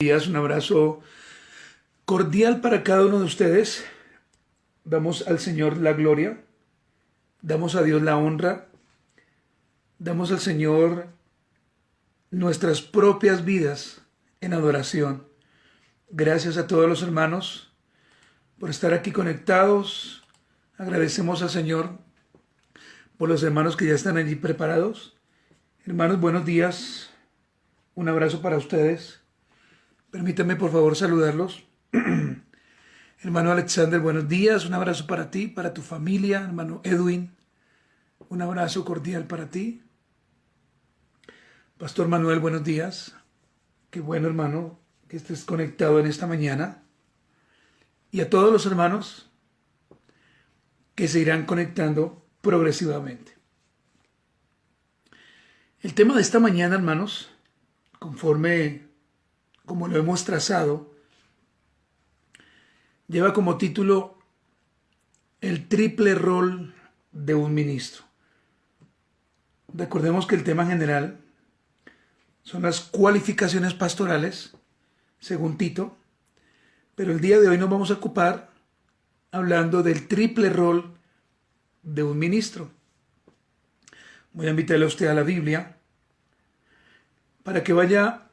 Un abrazo cordial para cada uno de ustedes. Damos al Señor la gloria, damos a Dios la honra, damos al Señor nuestras propias vidas en adoración. Gracias a todos los hermanos por estar aquí conectados. Agradecemos al Señor por los hermanos que ya están allí preparados. Hermanos, buenos días. Un abrazo para ustedes. Permítanme por favor saludarlos. Hermano Alexander, buenos días. Un abrazo para ti, para tu familia. Hermano Edwin, un abrazo cordial para ti. Pastor Manuel, buenos días. Qué bueno, hermano, que estés conectado en esta mañana. Y a todos los hermanos que se irán conectando progresivamente. El tema de esta mañana, hermanos, conforme como lo hemos trazado, lleva como título el triple rol de un ministro. Recordemos que el tema general son las cualificaciones pastorales, según Tito, pero el día de hoy nos vamos a ocupar hablando del triple rol de un ministro. Voy a invitarle a usted a la Biblia para que vaya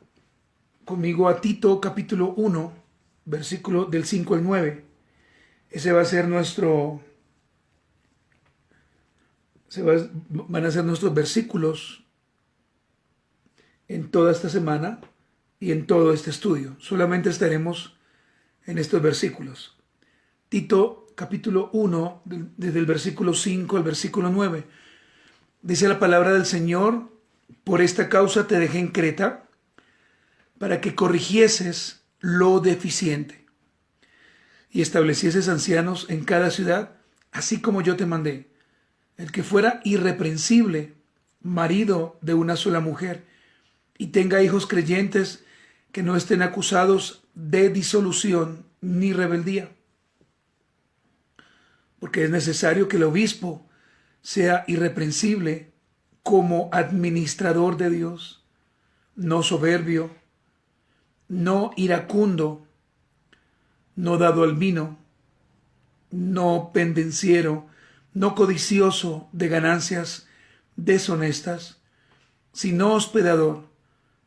conmigo a Tito capítulo 1, versículo del 5 al 9. Ese va a ser van a ser nuestros versículos en toda esta semana y en todo este estudio. Solamente estaremos en estos versículos. Tito capítulo 1, desde el versículo 5 al versículo 9. Dice la palabra del Señor: por esta causa te dejé en Creta, para que corrigieses lo deficiente y establecieses ancianos en cada ciudad, así como yo te mandé, el que fuera irreprensible, marido de una sola mujer, y tenga hijos creyentes que no estén acusados de disolución ni rebeldía. Porque es necesario que el obispo sea irreprensible como administrador de Dios, no soberbio, no iracundo, no dado al vino, no pendenciero, no codicioso de ganancias deshonestas, sino hospedador,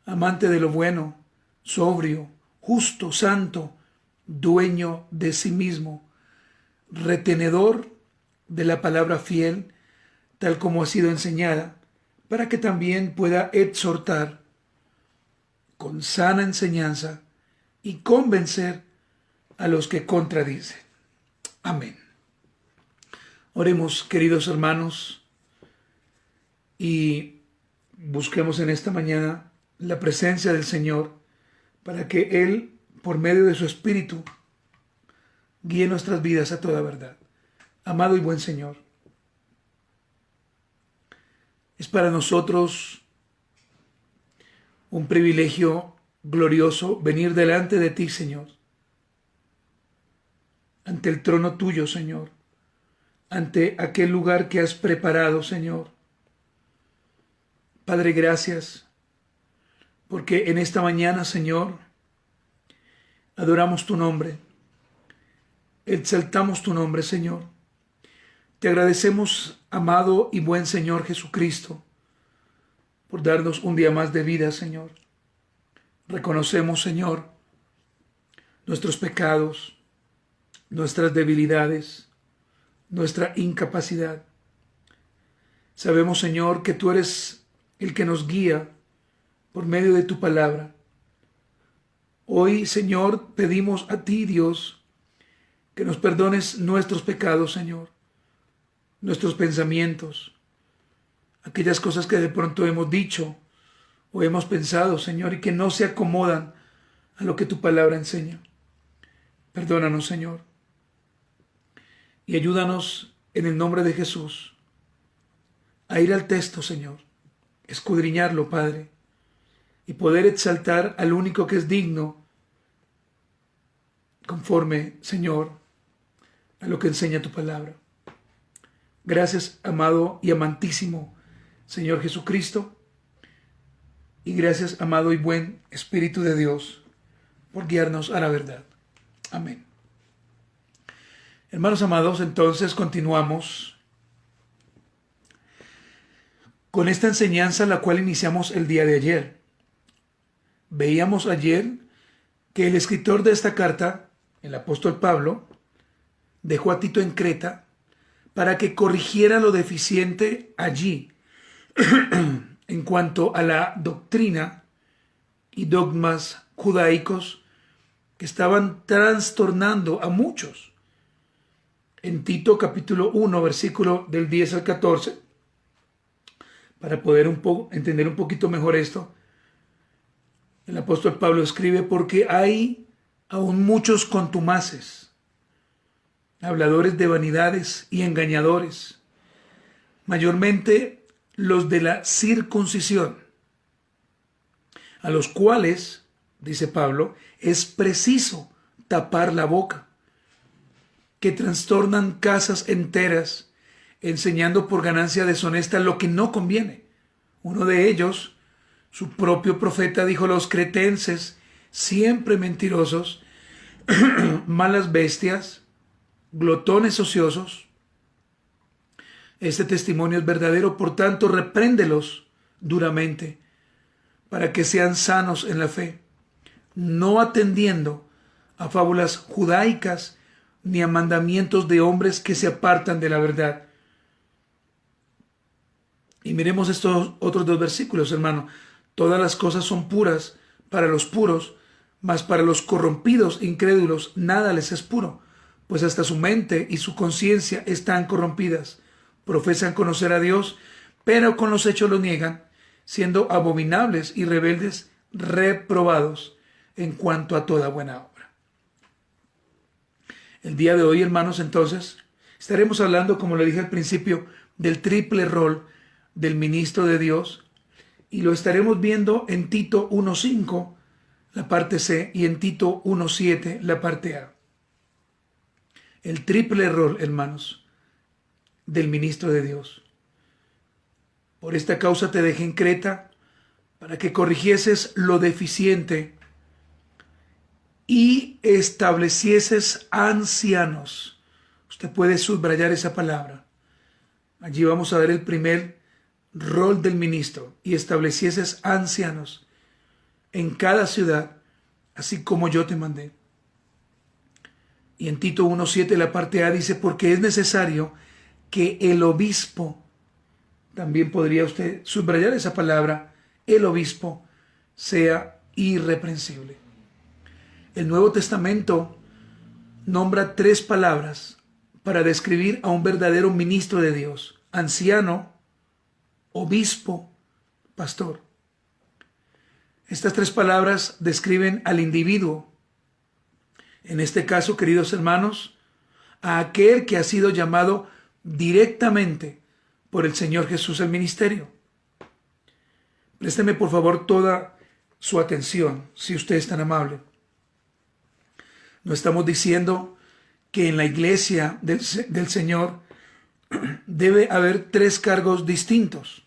amante de lo bueno, sobrio, justo, santo, dueño de sí mismo, retenedor de la palabra fiel, tal como ha sido enseñada, para que también pueda exhortar con sana enseñanza y convencer a los que contradicen. Amén. Oremos, queridos hermanos, y busquemos en esta mañana la presencia del Señor para que Él, por medio de su Espíritu, guíe nuestras vidas a toda verdad. Amado y buen Señor, es para nosotros un privilegio glorioso venir delante de ti, Señor, ante el trono tuyo, Señor, ante aquel lugar que has preparado, Señor. Padre, gracias, porque en esta mañana, Señor, adoramos tu nombre, exaltamos tu nombre, Señor. Te agradecemos, amado y buen Señor Jesucristo, por darnos un día más de vida, Señor. Reconocemos, Señor, nuestros pecados, nuestras debilidades, nuestra incapacidad. Sabemos, Señor, que tú eres el que nos guía por medio de tu palabra. Hoy, Señor, pedimos a ti, Dios, que nos perdones nuestros pecados, Señor, nuestros pensamientos, aquellas cosas que de pronto hemos dicho o hemos pensado, Señor, y que no se acomodan a lo que tu palabra enseña. Perdónanos, Señor, y ayúdanos en el nombre de Jesús a ir al texto, Señor, escudriñarlo, Padre, y poder exaltar al único que es digno, conforme, Señor, a lo que enseña tu palabra. Gracias, amado y amantísimo Señor Jesucristo, y gracias, amado y buen Espíritu de Dios, por guiarnos a la verdad. Amén. Hermanos amados, entonces continuamos con esta enseñanza la cual iniciamos el día de ayer. Veíamos ayer que el escritor de esta carta, el apóstol Pablo, dejó a Tito en Creta para que corrigiera lo deficiente allí en cuanto a la doctrina y dogmas judaicos que estaban trastornando a muchos. En Tito capítulo 1, versículo del 10 al 14, para poder entender un poquito mejor esto, el apóstol Pablo escribe: porque hay aún muchos contumaces, habladores de vanidades y engañadores, mayormente los de la circuncisión, a los cuales, dice Pablo, es preciso tapar la boca, que trastornan casas enteras, enseñando por ganancia deshonesta lo que no conviene. Uno de ellos, su propio profeta, dijo: los cretenses, siempre mentirosos, malas bestias, glotones ociosos. Este testimonio es verdadero, por tanto, repréndelos duramente, para que sean sanos en la fe, no atendiendo a fábulas judaicas ni a mandamientos de hombres que se apartan de la verdad. Y miremos estos otros dos versículos, hermano. Todas las cosas son puras para los puros, mas para los corrompidos e incrédulos nada les es puro, pues hasta su mente y su conciencia están corrompidas. Profesan conocer a Dios, pero con los hechos lo niegan, siendo abominables y rebeldes, reprobados en cuanto a toda buena obra. El día de hoy, hermanos, entonces, estaremos hablando, como le dije al principio, del triple rol del ministro de Dios, y lo estaremos viendo en Tito 1.5, la parte C, y en Tito 1.7, la parte A. El triple rol, hermanos, del ministro de Dios. Por esta causa te dejé en Creta, para que corrigieses lo deficiente y establecieses ancianos. Usted puede subrayar esa palabra. Allí vamos a ver el primer rol del ministro: y establecieses ancianos en cada ciudad, así como yo te mandé. Y en Tito 1.7, la parte A, dice: porque es necesario que el obispo, también podría usted subrayar esa palabra, el obispo, sea irreprensible. El Nuevo Testamento nombra 3 palabras para describir a un verdadero ministro de Dios: anciano, obispo, pastor. Estas 3 palabras describen al individuo. En este caso, queridos hermanos, a aquel que ha sido llamado directamente por el Señor Jesús al ministerio. Présteme por favor toda su atención, si usted es tan amable. No estamos diciendo que en la iglesia del Señor debe haber 3 cargos distintos.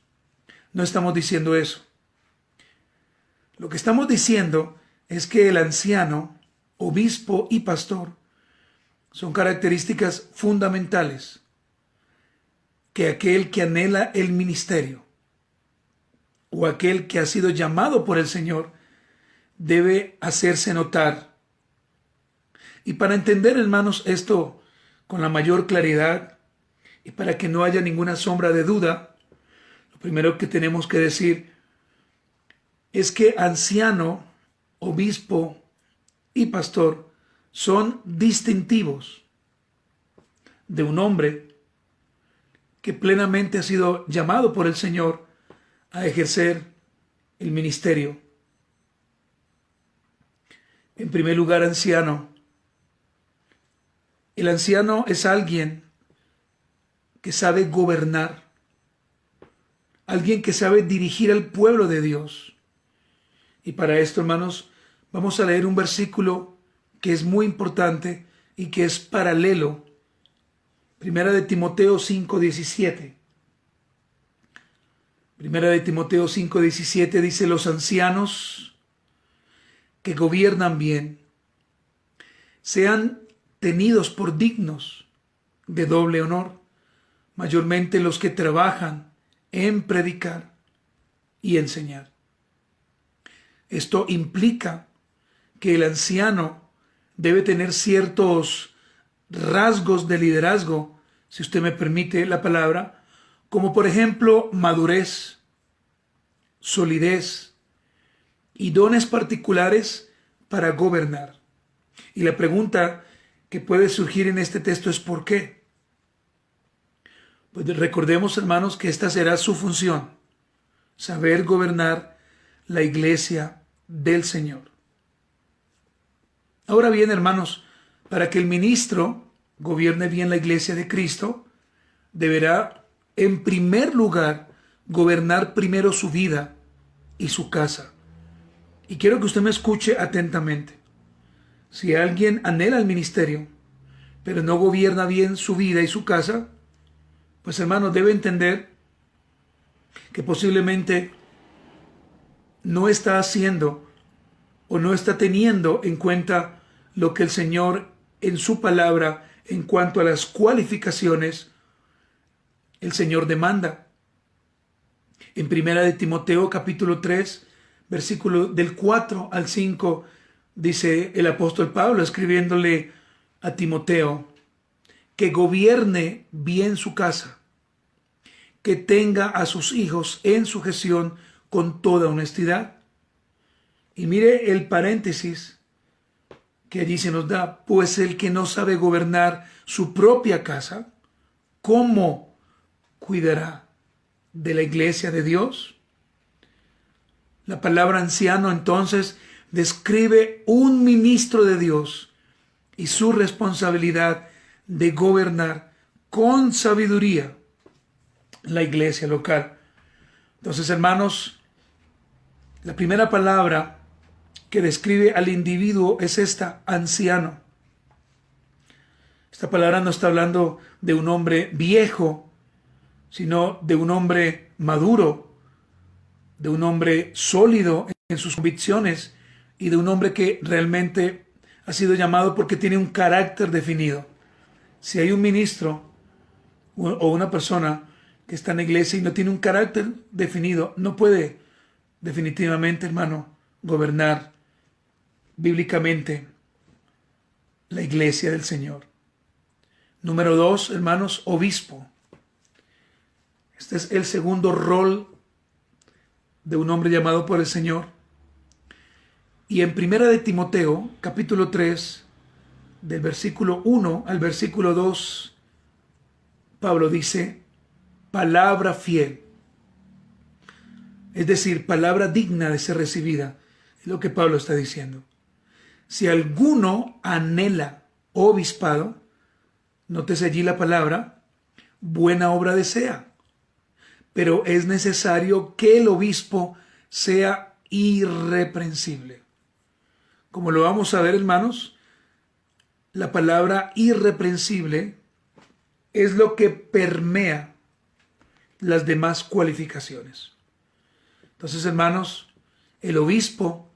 No estamos diciendo eso. Lo que estamos diciendo es que el anciano, obispo y pastor son características fundamentales que aquel que anhela el ministerio o aquel que ha sido llamado por el Señor debe hacerse notar. Y para entender, hermanos, esto con la mayor claridad y para que no haya ninguna sombra de duda, lo primero que tenemos que decir es que anciano, obispo y pastor son distintivos de un hombre que plenamente ha sido llamado por el Señor a ejercer el ministerio. En primer lugar, anciano. El anciano es alguien que sabe gobernar, alguien que sabe dirigir al pueblo de Dios. Y para esto, hermanos, vamos a leer un versículo que es muy importante y que es paralelo. Primera de Timoteo 5:17. Primera de Timoteo 5:17 dice: los ancianos que gobiernan bien sean tenidos por dignos de doble honor, mayormente los que trabajan en predicar y enseñar. Esto implica que el anciano debe tener ciertos rasgos de liderazgo, si usted me permite la palabra, como por ejemplo madurez, solidez y dones particulares para gobernar. Y la pregunta que puede surgir en este texto es ¿por qué? Pues recordemos, hermanos, que esta será su función, saber gobernar la iglesia del Señor. Ahora bien, hermanos, para que el ministro gobierne bien la iglesia de Cristo, deberá en primer lugar gobernar primero su vida y su casa. Y quiero que usted me escuche atentamente. Si alguien anhela el ministerio, pero no gobierna bien su vida y su casa, pues hermano, debe entender que posiblemente no está haciendo o no está teniendo en cuenta lo que el Señor en su palabra en cuanto a las cualificaciones el Señor demanda. En primera de Timoteo capítulo 3, versículo del 4 al 5, dice el apóstol Pablo escribiéndole a Timoteo que gobierne bien su casa, que tenga a sus hijos en sujeción con toda honestidad. Y mire el paréntesis que allí se nos da, pues el que no sabe gobernar su propia casa, ¿cómo cuidará de la iglesia de Dios? La palabra anciano entonces describe un ministro de Dios y su responsabilidad de gobernar con sabiduría la iglesia local. Entonces, hermanos, la primera palabra que describe al individuo es esta, anciano. Esta palabra no está hablando de un hombre viejo, sino de un hombre maduro, de un hombre sólido en sus convicciones y de un hombre que realmente ha sido llamado porque tiene un carácter definido. Si hay un ministro o una persona que está en la iglesia y no tiene un carácter definido, no puede definitivamente, hermano, gobernar bíblicamente la iglesia del Señor. Número 2, hermanos, obispo. Este es el segundo rol de un hombre llamado por el Señor. Y en primera de Timoteo, capítulo 3, del versículo 1 al versículo 2, Pablo dice, palabra fiel. Es decir, palabra digna de ser recibida. Es lo que Pablo está diciendo. Si alguno anhela obispado, nótese allí la palabra, buena obra desea. Pero es necesario que el obispo sea irreprensible. Como lo vamos a ver, hermanos, la palabra irreprensible es lo que permea las demás cualificaciones. Entonces, hermanos, el obispo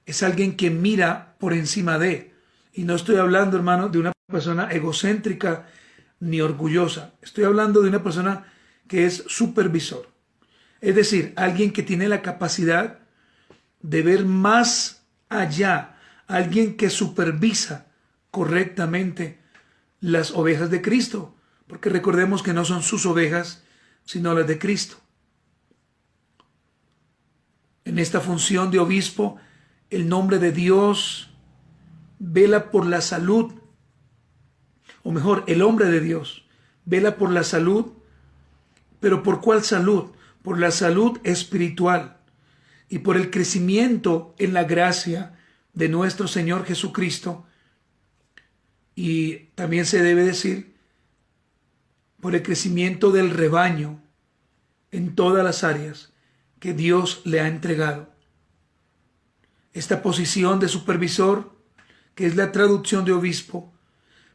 es alguien que mira por encima de, y no estoy hablando, hermano, de una persona egocéntrica ni orgullosa. Estoy hablando de una persona que es supervisor. Es decir, alguien que tiene la capacidad de ver más allá, alguien que supervisa correctamente las ovejas de Cristo, porque recordemos que no son sus ovejas, sino las de Cristo. En esta función de obispo, el nombre de Dios vela por la salud, o mejor, el hombre de Dios vela por la salud, pero ¿por cuál salud? Por la salud espiritual y por el crecimiento en la gracia de nuestro Señor Jesucristo. Y también se debe decir por el crecimiento del rebaño en todas las áreas que Dios le ha entregado. Esta posición de supervisor, que es la traducción de obispo,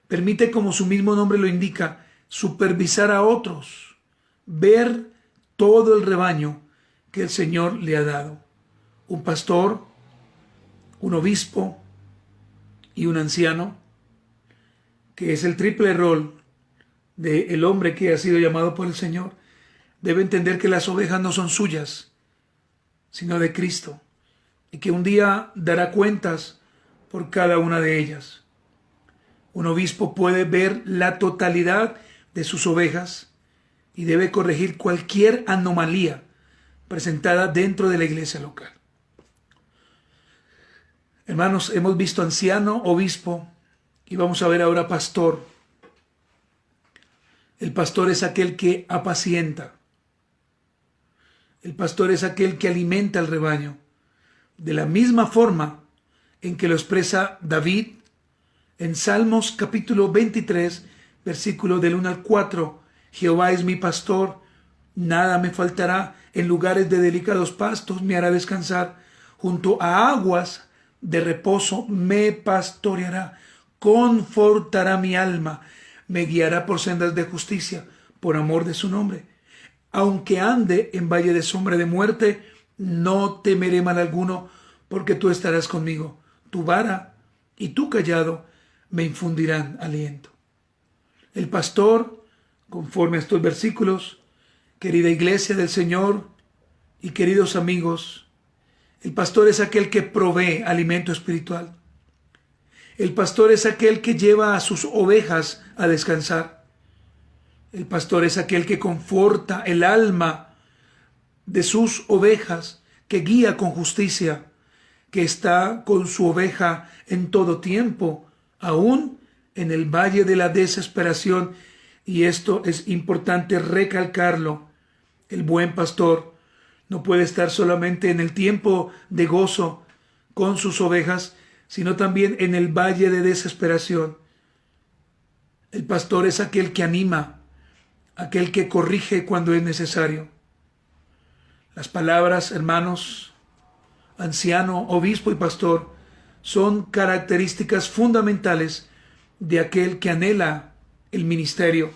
permite, como su mismo nombre lo indica, supervisar a otros, ver todo el rebaño que el Señor le ha dado. Un pastor, un obispo y un anciano, que es el triple rol del hombre que ha sido llamado por el Señor, debe entender que las ovejas no son suyas, sino de Cristo, y que un día dará cuentas por cada una de ellas. Un obispo puede ver la totalidad de sus ovejas y debe corregir cualquier anomalía presentada dentro de la iglesia local. Hermanos, hemos visto anciano, obispo, y vamos a ver ahora pastor. El pastor es aquel que apacienta. El pastor es aquel que alimenta al rebaño. De la misma forma en que lo expresa David en Salmos capítulo 23, versículo del 1 al 4. Jehová es mi pastor, nada me faltará. En lugares de delicados pastos me hará descansar. Junto a aguas de reposo me pastoreará. Confortará mi alma. Me guiará por sendas de justicia, por amor de su nombre. Aunque ande en valle de sombra de muerte, no temeré mal alguno, porque tú estarás conmigo. Tu vara y tu cayado me infundirán aliento. El pastor, conforme a estos versículos, querida iglesia del Señor y queridos amigos, el pastor es aquel que provee alimento espiritual. El pastor es aquel que lleva a sus ovejas a descansar. El pastor es aquel que conforta el alma de sus ovejas, que guía con justicia, que está con su oveja en todo tiempo, aún en el valle de la desesperación. Y esto es importante recalcarlo. El buen pastor no puede estar solamente en el tiempo de gozo con sus ovejas, sino también en el valle de desesperación. El pastor es aquel que anima, aquel que corrige cuando es necesario. Las palabras, hermanos, anciano, obispo y pastor, son características fundamentales de aquel que anhela el ministerio.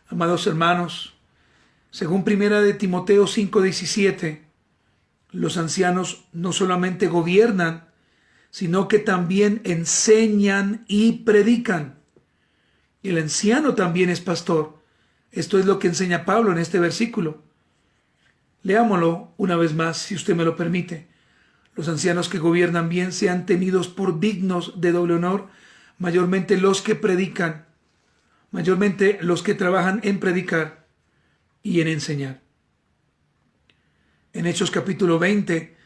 Amados hermanos, según 1 de Timoteo 5:17, los ancianos no solamente gobiernan, sino que también enseñan y predican. El anciano también es pastor. Esto es lo que enseña Pablo en este versículo. Leámoslo una vez más, si usted me lo permite. Los ancianos que gobiernan bien sean tenidos por dignos de doble honor, mayormente los que predican, mayormente los que trabajan en predicar y en enseñar. En Hechos capítulo 20,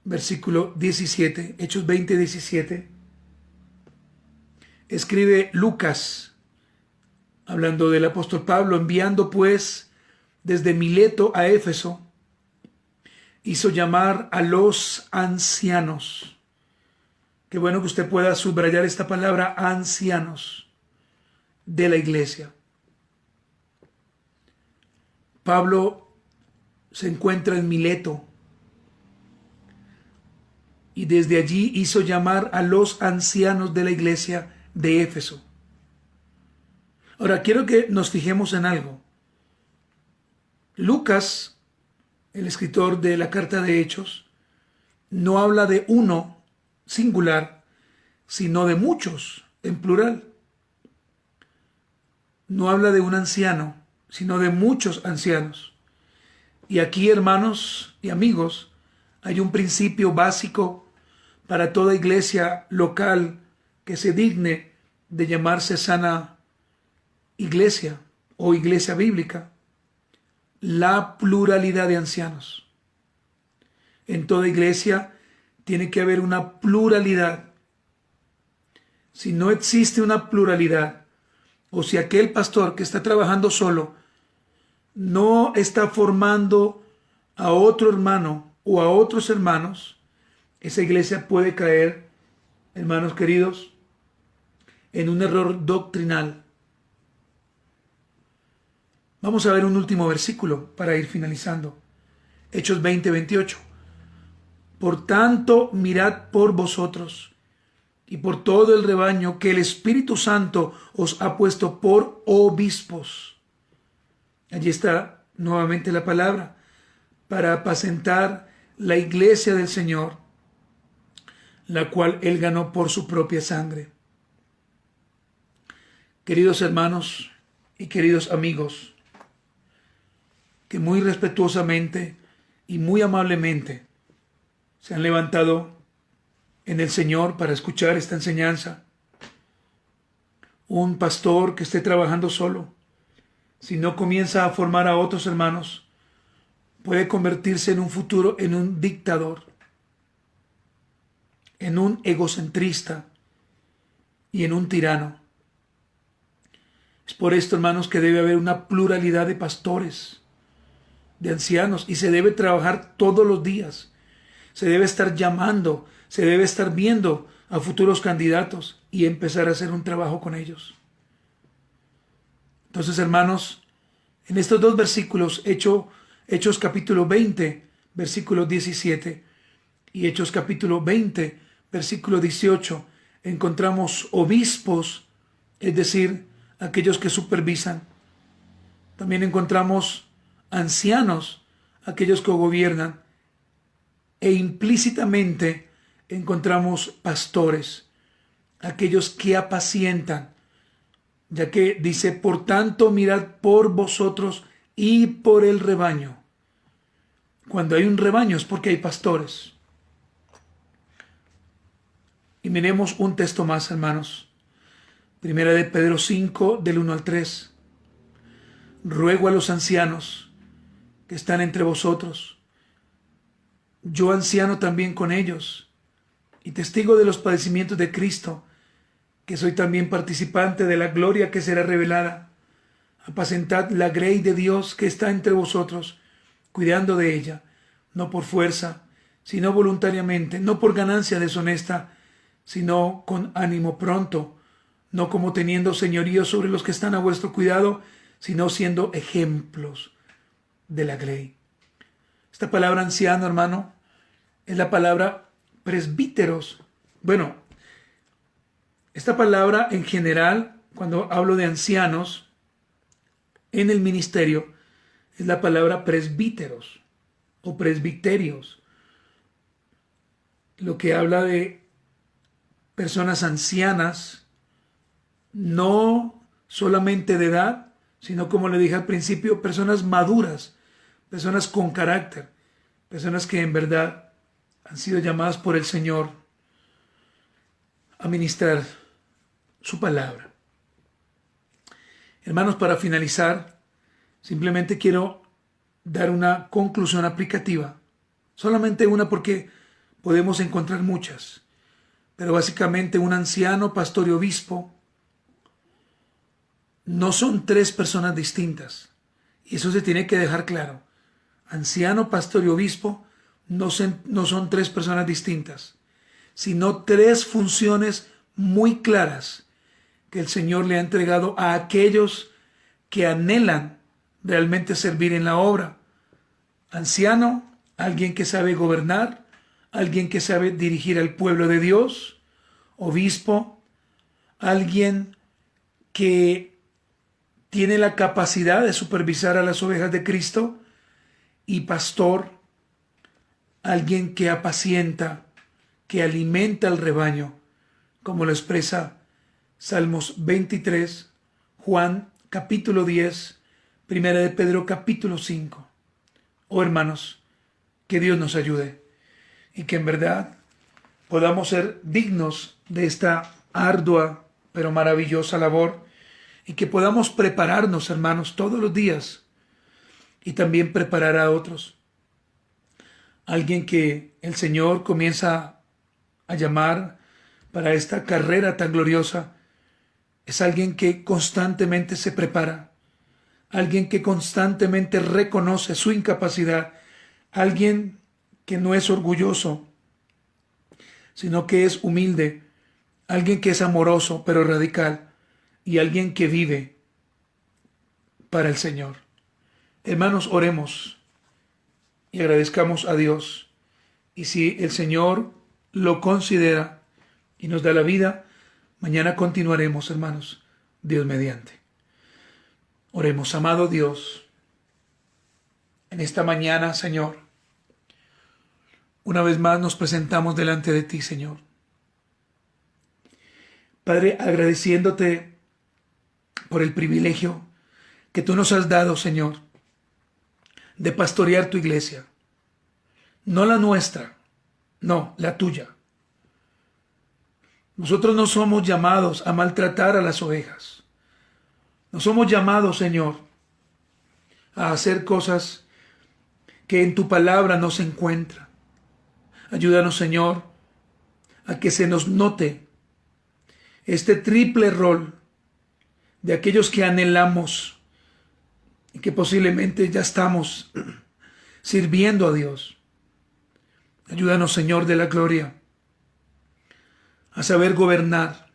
versículo 17, Hechos 20, 17, escribe Lucas, hablando del apóstol Pablo: enviando pues desde Mileto a Éfeso, hizo llamar a los ancianos. Qué bueno que usted pueda subrayar esta palabra, ancianos de la iglesia. Pablo se encuentra en Mileto y desde allí hizo llamar a los ancianos de la iglesia de Éfeso. Ahora quiero que nos fijemos en algo. Lucas, el escritor de la carta de Hechos, no habla de uno singular, sino de muchos en plural. No habla de un anciano, sino de muchos ancianos. Y aquí, hermanos y amigos, hay un principio básico para toda iglesia local que se digne de llamarse sana iglesia o iglesia bíblica: la pluralidad de ancianos. En toda iglesia tiene que haber una pluralidad. Si no existe una pluralidad, o si aquel pastor que está trabajando solo no está formando a otro hermano o a otros hermanos, esa iglesia puede caer, hermanos queridos, en un error doctrinal. Vamos a ver un último versículo para ir finalizando. Hechos 20, 28. Por tanto, mirad por vosotros y por todo el rebaño que el Espíritu Santo os ha puesto por obispos. Allí está nuevamente la palabra, para apacentar la iglesia del Señor, la cual Él ganó por su propia sangre. Queridos hermanos y queridos amigos, que muy respetuosamente y muy amablemente se han levantado en el Señor para escuchar esta enseñanza. Un pastor que esté trabajando solo, si no comienza a formar a otros hermanos, puede convertirse en un futuro en un dictador, en un egocentrista y en un tirano. Es por esto, hermanos, que debe haber una pluralidad de pastores, de ancianos, y se debe trabajar todos los días. Se debe estar llamando, se debe estar viendo a futuros candidatos y empezar a hacer un trabajo con ellos. Entonces, hermanos, en estos dos versículos, Hechos capítulo 20, versículo 17, y Hechos capítulo 20, versículo 18, encontramos obispos, es decir, aquellos que supervisan. También encontramos ancianos, aquellos que gobiernan, e implícitamente encontramos pastores, aquellos que apacientan, ya que dice, por tanto, mirad por vosotros y por el rebaño. Cuando hay un rebaño es porque hay pastores. Y miremos un texto más, hermanos. Primera de Pedro 5, del 1 al 3. Ruego a los ancianos que están entre vosotros, yo anciano también con ellos, y testigo de los padecimientos de Cristo, que soy también participante de la gloria que será revelada. Apacentad la grey de Dios que está entre vosotros, cuidando de ella, no por fuerza, sino voluntariamente, no por ganancia deshonesta, sino con ánimo pronto, no como teniendo señorío sobre los que están a vuestro cuidado, sino siendo ejemplos de la grey. Esta palabra anciano, hermano, es la palabra presbíteros. Bueno, esta palabra en general, cuando hablo de ancianos en el ministerio, es la palabra presbíteros o presbiterios, lo que habla de personas ancianas, no solamente de edad, sino, como le dije al principio, personas maduras, personas con carácter, personas que en verdad han sido llamadas por el Señor a ministrar su palabra. Hermanos, para finalizar, simplemente quiero dar una conclusión aplicativa. Solamente una, porque podemos encontrar muchas. Pero básicamente, un anciano, pastor y obispo no son tres personas distintas. Y eso se tiene que dejar claro. Anciano, pastor y obispo no son tres personas distintas, sino tres funciones muy claras que el Señor le ha entregado a aquellos que anhelan realmente servir en la obra. Anciano, alguien que sabe gobernar, alguien que sabe dirigir al pueblo de Dios. Obispo, alguien que tiene la capacidad de supervisar a las ovejas de Cristo. Y pastor, alguien que apacienta, que alimenta al rebaño, como lo expresa Salmos 23, Juan capítulo 10, Primera de Pedro capítulo 5. Oh, hermanos, que Dios nos ayude y que en verdad podamos ser dignos de esta ardua pero maravillosa labor, y que podamos prepararnos, hermanos, todos los días, y también preparar a otros. Alguien que el Señor comienza a llamar para esta carrera tan gloriosa es alguien que constantemente se prepara, alguien que constantemente reconoce su incapacidad, alguien que no es orgulloso, sino que es humilde, alguien que es amoroso pero radical, y alguien que vive para el Señor. Hermanos, oremos y agradezcamos a Dios. Y si el Señor lo considera y nos da la vida, mañana continuaremos, hermanos, Dios mediante. Oremos. Amado Dios, en esta mañana, Señor, una vez más nos presentamos delante de ti, Señor. Padre, agradeciéndote por el privilegio que tú nos has dado, Señor, de pastorear tu iglesia. No la nuestra, no, la tuya. Nosotros no somos llamados a maltratar a las ovejas. No somos llamados, Señor, a hacer cosas que en tu palabra no se encuentran. Ayúdanos, Señor, a que se nos note este triple rol de aquellos que anhelamos y que posiblemente ya estamos sirviendo a Dios. Ayúdanos, Señor de la gloria, a saber gobernar,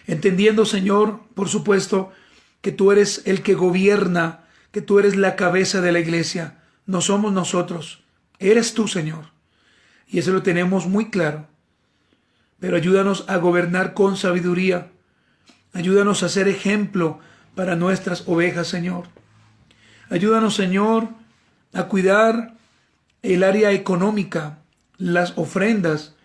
entendiendo, Señor, por supuesto, que tú eres el que gobierna, que tú eres la cabeza de la iglesia. No somos nosotros, eres tú, Señor. Y eso lo tenemos muy claro. Pero ayúdanos a gobernar con sabiduría. Ayúdanos a ser ejemplo para nuestras ovejas, Señor. Ayúdanos, Señor, a cuidar el área económica, las ofrendas.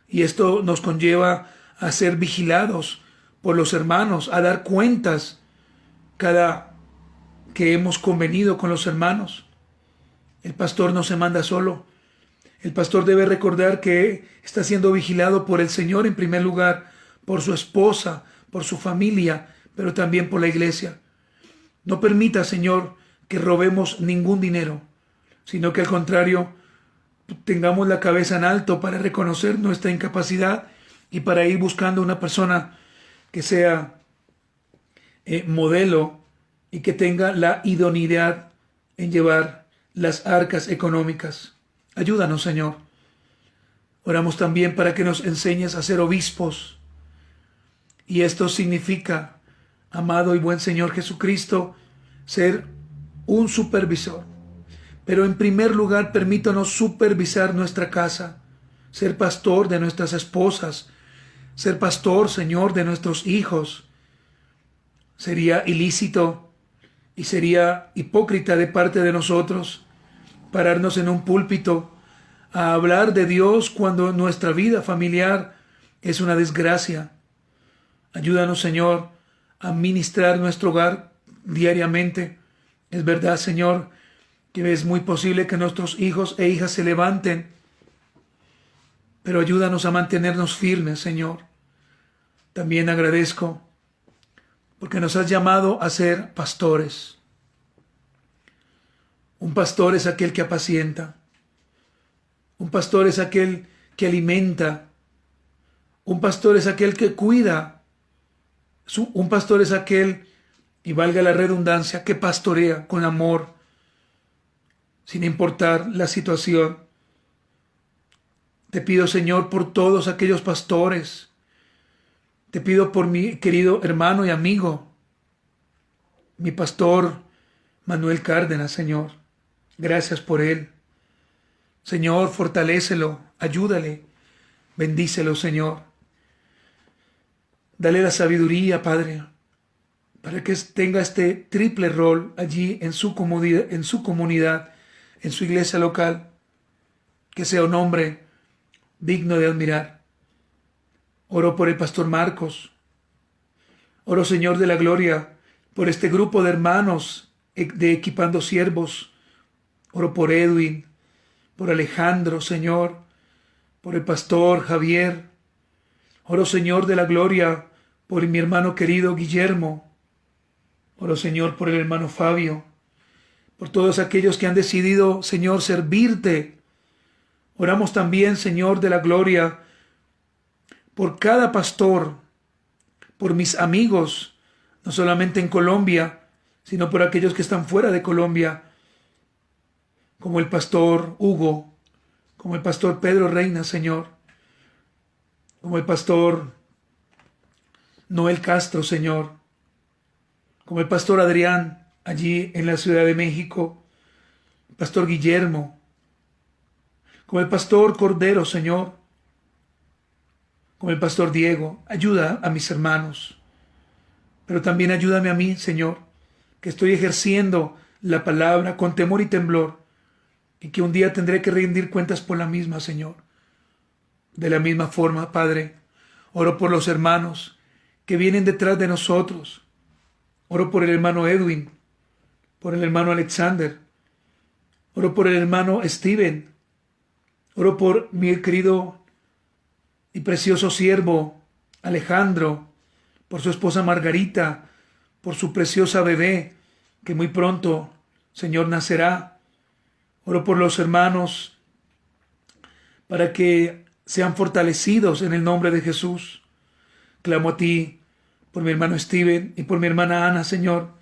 Y esto nos conlleva a ser vigilados por los hermanos, a dar cuentas cada que hemos convenido con los hermanos. El pastor no se manda solo. El pastor debe recordar que está siendo vigilado por el Señor en primer lugar, por su esposa, por su familia, pero también por la iglesia. No permita, Señor, que robemos ningún dinero, sino que al contrario, tengamos la cabeza en alto para reconocer nuestra incapacidad y para ir buscando una persona que sea modelo y que tenga la idoneidad en llevar las arcas económicas. Ayúdanos, Señor. Oramos también para que nos enseñes a ser obispos. Y esto significa, amado y buen Señor Jesucristo, ser un supervisor. Pero en primer lugar, permítanos supervisar nuestra casa, ser pastor de nuestras esposas, ser pastor, Señor, de nuestros hijos. Sería ilícito y sería hipócrita de parte de nosotros pararnos en un púlpito a hablar de Dios cuando nuestra vida familiar es una desgracia. Ayúdanos, Señor, a ministrar nuestro hogar diariamente. Es verdad, Señor, que es muy posible que nuestros hijos e hijas se levanten, pero ayúdanos a mantenernos firmes, Señor. También agradezco porque nos has llamado a ser pastores. Un pastor es aquel que apacienta. Un pastor es aquel que alimenta. Un pastor es aquel que cuida. Un pastor es aquel, y valga la redundancia, que pastorea con amor, sin importar la situación. Te pido, Señor, por todos aquellos pastores. Te pido por mi querido hermano y amigo, mi pastor Manuel Cárdenas, Señor. Gracias por él. Señor, fortalécelo, ayúdale, bendícelo, Señor. Dale la sabiduría, Padre, para que tenga este triple rol allí en su comunidad, en su iglesia local, que sea un hombre digno de admirar. Oro por el pastor Marcos. Oro, Señor de la gloria, por este grupo de hermanos de Equipando Siervos. Oro por Edwin, por Alejandro, Señor, por el pastor Javier. Oro, Señor de la gloria, por mi hermano querido Guillermo. Oro, Señor, por el hermano Fabio, por todos aquellos que han decidido, Señor, servirte. Oramos también, Señor de la gloria, por cada pastor, por mis amigos, no solamente en Colombia, sino por aquellos que están fuera de Colombia, como el pastor Hugo, como el pastor Pedro Reina, Señor, como el pastor Noel Castro, Señor, como el pastor Adrián, allí en la Ciudad de México, el pastor Guillermo, como el pastor Cordero, Señor, como el pastor Diego. Ayuda a mis hermanos, pero también ayúdame a mí, Señor, que estoy ejerciendo la palabra con temor y temblor, y que un día tendré que rendir cuentas por la misma, Señor. De la misma forma, Padre, Oro por los hermanos que vienen detrás de nosotros. Oro por el hermano Edwin, por el hermano Alexander. Oro por el hermano Steven. Oro por mi querido y precioso siervo Alejandro, por su esposa Margarita, por su preciosa bebé que muy pronto, Señor, nacerá. Oro por los hermanos para que sean fortalecidos en el nombre de Jesús. Clamo a ti por mi hermano Steven y por mi hermana Ana, Señor,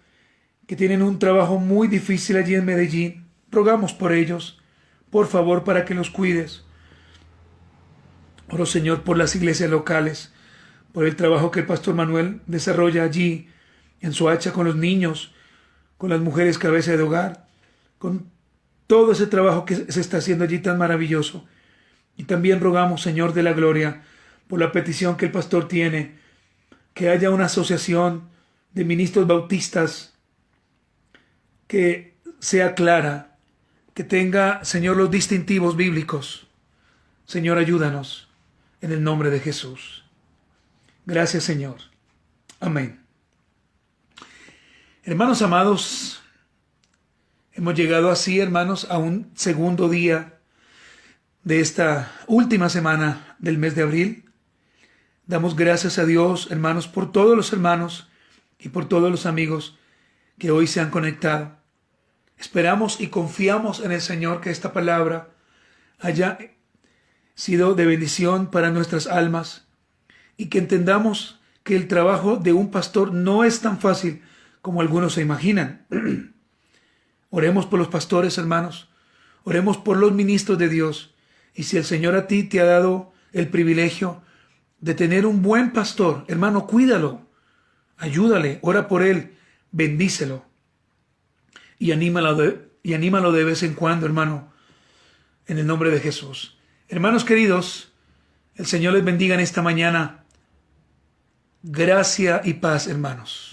que tienen un trabajo muy difícil allí en Medellín. Rogamos por ellos, por favor, para que los cuides. Oro, Señor, por las iglesias locales, por el trabajo que el pastor Manuel desarrolla allí en Soacha con los niños, con las mujeres cabeza de hogar, con todo ese trabajo que se está haciendo allí tan maravilloso. Y también rogamos, Señor de la gloria, por la petición que el pastor tiene, que haya una asociación de ministros bautistas que sea clara, que tenga, Señor, los distintivos bíblicos. Señor, ayúdanos en el nombre de Jesús. Gracias, Señor. Amén. Hermanos amados, hemos llegado así, hermanos, a un segundo día de esta última semana del mes de abril. Damos gracias a Dios, hermanos, por todos los hermanos y por todos los amigos que hoy se han conectado. Esperamos y confiamos en el Señor que esta palabra haya sido de bendición para nuestras almas y que entendamos que el trabajo de un pastor no es tan fácil como algunos se imaginan. Oremos por los pastores, hermanos. Oremos por los ministros de Dios. Y si el Señor a ti te ha dado el privilegio de tener un buen pastor, hermano, cuídalo, ayúdale, ora por él, bendícelo y anímalo de vez en cuando, hermano, en el nombre de Jesús. Hermanos queridos, el Señor les bendiga en esta mañana. Gracia y paz, hermanos.